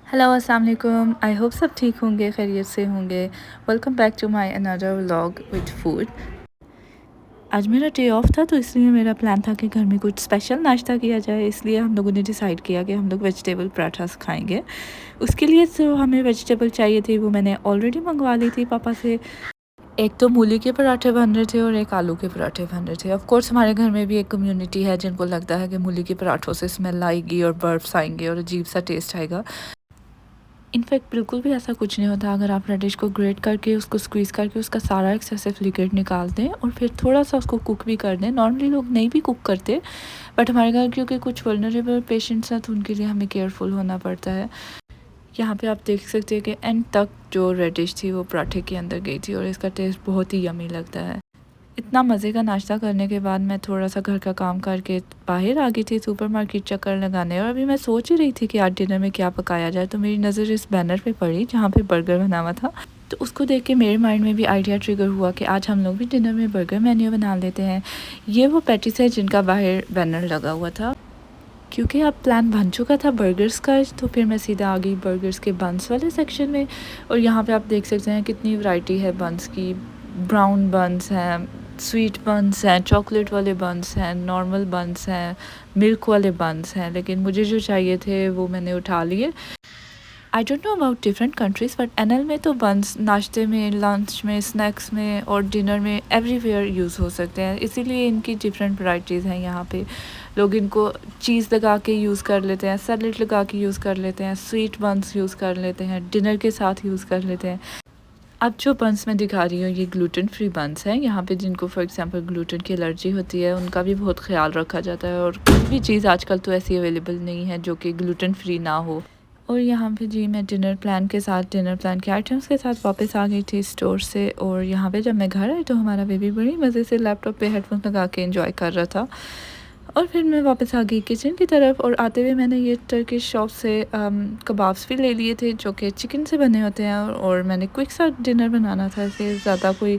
Hello अस्सलाम वालेकुम। I hope सब ठीक होंगे, खैरियत से होंगे। Welcome back to my another vlog with food. आज मेरा डे ऑफ था, तो इसलिए मेरा प्लान था कि घर में कुछ स्पेशल नाश्ता किया जाए। इसलिए हम लोगों ने डिसाइड किया कि हम लोग वेजिटेबल पराठास खाएंगे। उसके लिए जो हमें वेजिटेबल चाहिए थी वो मैंने ऑलरेडी मंगवा ली थी पापा से। एक तो मूली के पराठे बन रहे थे और एक आलू के पराठे बन रहे थे। ऑफ कोर्स हमारे घर में भी एक कम्युनिटी है जिनको लगता है कि मूली के पराठों से स्मेल आएगी और बर्फ्स आएंगे और अजीब सा टेस्ट आएगा। इनफैक्ट बिल्कुल भी ऐसा कुछ नहीं होता। अगर आप रेडिश को ग्रेट करके उसको स्क्वीज़ करके उसका सारा एक्सेसिव लिक्विड निकाल दें और फिर थोड़ा सा उसको कुक भी कर दें। नॉर्मली लोग नहीं भी कुक करते, बट हमारे घर क्योंकि कुछ वल्नरेबल पेशेंट्स हैं तो उनके लिए हमें केयरफुल होना पड़ता है। यहाँ पे आप देख सकते हैं कि एंड तक जो रेडिश थी वो पराठे के अंदर गई थी और इसका टेस्ट बहुत ही यमी लगता है। इतना मज़े का नाश्ता करने के बाद मैं थोड़ा सा घर का काम करके बाहर आ गई थी सुपरमार्केट चक्कर लगाने। और अभी मैं सोच ही रही थी कि आज डिनर में क्या पकाया जाए, तो मेरी नज़र इस बैनर पे पड़ी जहाँ पे बर्गर बना हुआ था। तो उसको देख के मेरे माइंड में भी आइडिया ट्रिगर हुआ कि आज हम लोग भी डिनर में बर्गर मेन्यू बना लेते हैं। ये वो पैटीज है जिनका बाहर बैनर लगा हुआ था। क्योंकि अब प्लान बन चुका था बर्गर्स का, तो फिर मैं सीधा आ गई बर्गर्स के बंस वाले सेक्शन में। और यहाँ पे आप देख सकते हैं कितनी वैरायटी है बंस की। ब्राउन बंस हैं, स्वीट बंस हैं, चॉकलेट वाले बंस हैं, नॉर्मल बंस हैं, मिल्क वाले बंस हैं। लेकिन मुझे जो चाहिए थे वो मैंने उठा लिए। I don't know about different countries, but NL में तो बंस नाश्ते में, लंच में, स्नैक्स में और डिनर में एवरीवेयर यूज़ हो सकते हैं। इसीलिए इनकी डिफरेंट वैरायटीज़ हैं। यहाँ पे लोग इनको चीज़ लगा के यूज़ कर लेते हैं, सैलेड लगा के यूज़ कर लेते हैं, स्वीट बंस यूज़ कर लेते हैं, डिनर के साथ यूज़ कर लेते हैं। अब जो बंस मैं दिखा रही हूँ ये ग्लूटेन फ्री बंस हैं। यहाँ पे जिनको फॉर एग्जांपल ग्लूटेन की एलर्जी होती है उनका भी बहुत ख्याल रखा जाता है। और कोई भी चीज़ आजकल तो ऐसी अवेलेबल नहीं है जो कि ग्लूटेन फ्री ना हो। और यहाँ पे जी मैं डिनर प्लान के आइटम्स के साथ वापस आ गई थी स्टोर से। और यहाँ पे जब मैं घर आई तो हमारा बेबी बड़ी मज़े से लैपटॉप पे हेडफोन लगा के एंजॉय कर रहा था। और फिर मैं वापस आ गई किचन की तरफ। और आते हुए मैंने ये टर्किश शॉप से कबाब्स भी ले लिए थे जो कि चिकन से बने होते हैं। और मैंने क्विक सा डिनर बनाना था, इसलिए ज़्यादा कोई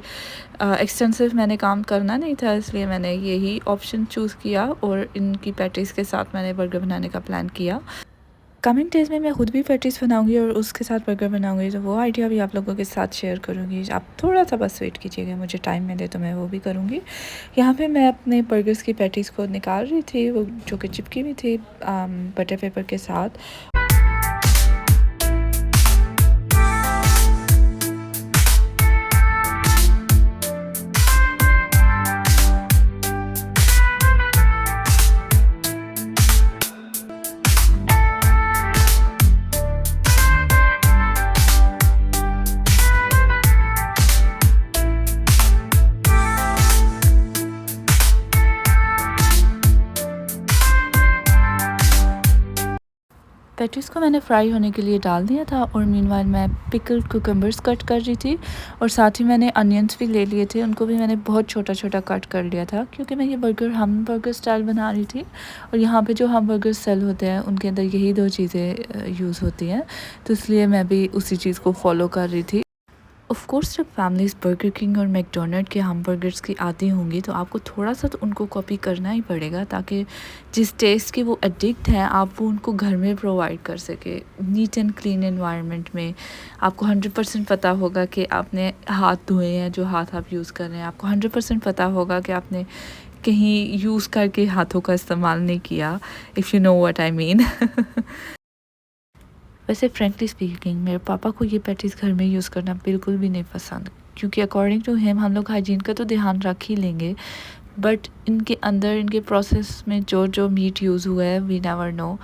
एक्सटेंसिव मैंने काम करना नहीं था, इसलिए मैंने यही ऑप्शन चूज़ किया। और इनकी पैटीज़ के साथ मैंने बर्गर बनाने का प्लान किया। कमिंग डेज़ में मैं खुद भी पैटीज़ बनाऊंगी और उसके साथ बर्गर बनाऊंगी, तो वो आइडिया भी आप लोगों के साथ शेयर करूंगी। आप थोड़ा सा बस वेट कीजिएगा, मुझे टाइम मिले तो मैं वो भी करूंगी। यहाँ पे मैं अपने बर्गर्स की पैटीज़ को निकाल रही थी, वो जो कि चिपकी हुई थी बटर पेपर के साथ। पैटीज़ को मैंने फ्राई होने के लिए डाल दिया था और मीनवाइल मैं पिकल्ड कुकम्बर्स कट कर रही थी। और साथ ही मैंने अनियंस भी ले लिए थे, उनको भी मैंने बहुत छोटा छोटा कट कर लिया था क्योंकि मैं ये बर्गर हम बर्गर स्टाइल बना रही थी। और यहाँ पे जो हम बर्गर सेल होते हैं उनके अंदर यही दो चीज़ें यूज़ होती हैं, तो इसलिए मैं भी उसी चीज़ को फॉलो कर रही थी। ऑफ कोर्स जब फैमिलीज़ बर्गर किंग और मैकडोनल्ड के हमबर्गर्स की आती होंगी तो आपको थोड़ा सा तो उनको कॉपी करना ही पड़ेगा, ताकि जिस टेस्ट की वो एडिक्ट हैं आप वो उनको घर में प्रोवाइड कर सके नीट एंड क्लीन एनवायरनमेंट में। आपको 100% पता होगा कि आपने हाथ धोए हैं, जो हाथ आप यूज़ कर रहे हैं। आपको 100% पता होगा कि आपने कहीं यूज़ करके हाथों का इस्तेमाल नहीं किया, if you know what I mean. वैसे फ्रेंकली स्पीकिंग मेरे पापा को ये पैटीज़ घर में यूज़ करना बिल्कुल भी नहीं पसंद, क्योंकि अकॉर्डिंग टू हिम हम लोग हाइजीन का तो ध्यान रख ही लेंगे, बट इनके अंदर इनके प्रोसेस में जो जो मीट यूज़ हुआ है we never know.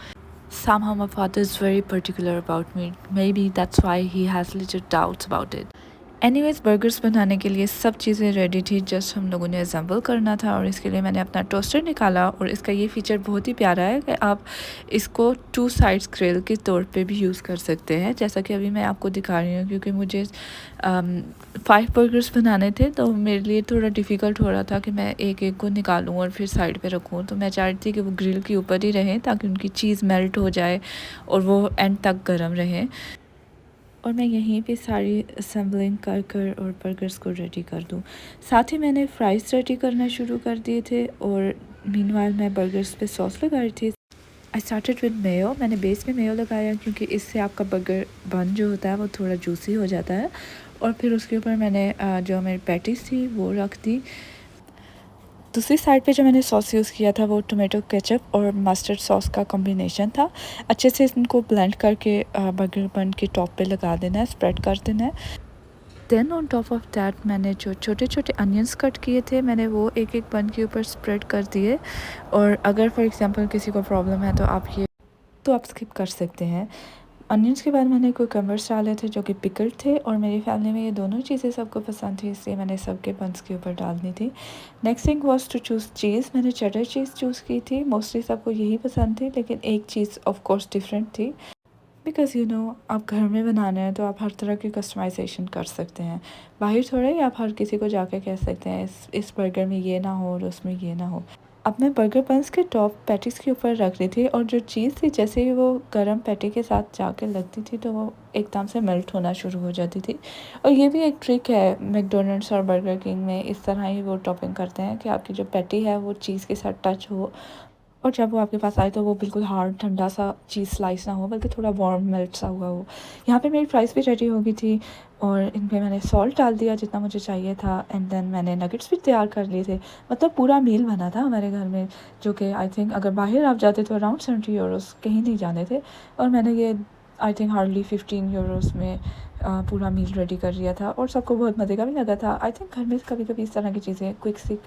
Somehow my father is very particular about meat. Maybe that's why he has little doubts about it. Anyways burgers बनाने के लिए सब चीज़ें रेडी थी, जस्ट हम लोगों ने असेंबल करना था। और इसके लिए मैंने अपना टोस्टर निकाला। और इसका ये फ़ीचर बहुत ही प्यारा है कि आप इसको 2 साइड्स ग्रिल के तौर पे भी यूज़ कर सकते हैं, जैसा कि अभी मैं आपको दिखा रही हूँ। क्योंकि मुझे 5 बर्गर्स बनाने थे तो मेरे लिए थोड़ा डिफ़िकल्ट हो रहा था कि मैं एक एक को निकालूँ और फिर साइड पे रखूँ। तो मैं चाह रही थी कि वो ग्रिल के ऊपर ही रहें ताकि उनकी चीज़ मेल्ट हो जाए और वो एंड तक गर्म रहें। और मैं यहीं पे सारी असेंबलिंग कर कर और बर्गर्स को रेडी कर दूँ। साथ ही मैंने फ्राइज़ रेडी करना शुरू कर दिए थे और मीनवाइल मैं बर्गर्स पे सॉस लगा रही थी। I started with Mayo. मैंने बेस में मेयो लगाया क्योंकि इससे आपका बर्गर बन जो होता है वो थोड़ा जूसी हो जाता है। और फिर उसके ऊपर मैंने जो मेरी पैटीज़ थी वो रख दी। दूसरी साइड पे जो मैंने सॉस यूज़ किया था वो टोमेटो केचप और मस्टर्ड सॉस का कॉम्बिनेशन था। अच्छे से इनको ब्लेंड करके बर्गर बन के टॉप पे लगा देना है, स्प्रेड कर देना है। Then on top of that मैंने जो छोटे छोटे अनियंस कट किए थे मैंने वो एक एक बन के ऊपर स्प्रेड कर दिए। और अगर फॉर एग्जांपल किसी को प्रॉब्लम है तो आप स्किप कर सकते हैं। अनियंस के बाद मैंने कुकम्बर्स डाले थे जो कि पिकल्ड थे, और मेरी फैमिली में ये दोनों चीज़ें सबको पसंद थी, इसलिए मैंने सबके बंस के ऊपर डालनी थी। Next thing was to choose cheese. मैंने चेडर चीज़ चूज़ की थी। मोस्टली सबको यही पसंद थी, लेकिन एक चीज़ ऑफ कोर्स डिफरेंट थी, बिकॉज़ आप घर में बनाना है तो आप हर तरह की कस्टमाइजेशन कर सकते हैं। बाहर थोड़ा ही आप हर किसी को जाके कह सकते हैं इस बर्गर में ये ना हो और उसमें ये ना हो। अब मैं बर्गर बन्स के टॉप पैटीज़ के ऊपर रख रही थी, और जो चीज़ थी जैसे ही वो गरम पैटी के साथ जाके लगती थी तो वो एकदम से मेल्ट होना शुरू हो जाती थी। और ये भी एक ट्रिक है मैकडोनल्ड्स और बर्गर किंग में, इस तरह ही वो टॉपिंग करते हैं कि आपकी जो पैटी है वो चीज़ के साथ टच हो, और जब वो आपके पास आए तो वो बिल्कुल हार्ड ठंडा सा चीज़ स्लाइस ना हो, बल्कि थोड़ा वार्म मेल्ट सा हुआ हो। यहाँ पे मेरी फ्राइज़ भी रेडी हो गई थी, और इन पे मैंने सॉल्ट डाल दिया जितना मुझे चाहिए था, एंड देन मैंने नगेट्स भी तैयार कर लिए थे। मतलब पूरा मील बना था हमारे घर में, जो कि आई थिंक अगर बाहर आप जाते तो अराउंड 70 यूरोज़ कहीं नहीं जाने थे। और मैंने ये आई थिंक हार्डली 15 यूरोज़ में पूरा मील रेडी कर लिया था, और सबको बहुत मज़े का भी लगा था। आई थिंक घर में कभी कभी इस तरह की चीज़ें क्विक सी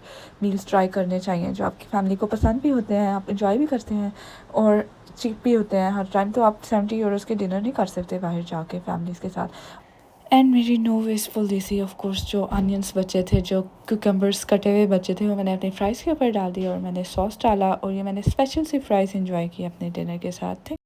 मील्स ट्राई करने चाहिए जो आपकी फैमिली को पसंद भी होते हैं, आप इंजॉय भी करते हैं और चीप भी होते हैं। हर टाइम तो आप 70 यूरोज़ के डिनर नहीं कर सकते बाहर जाके फैमिलीज़ के साथ। एंड मेरी no wasteful dish of course जो अनियंस बचे थे, जो कुकम्बर्स कटे हुए बचे थे, वो मैंने अपनी फ्राइज़ के ऊपर डाल दिया, और मैंने सॉस डाला, और ये मैंने स्पेशल सी फ्राइज़ इंजॉय की अपने डिनर के साथ। थैंक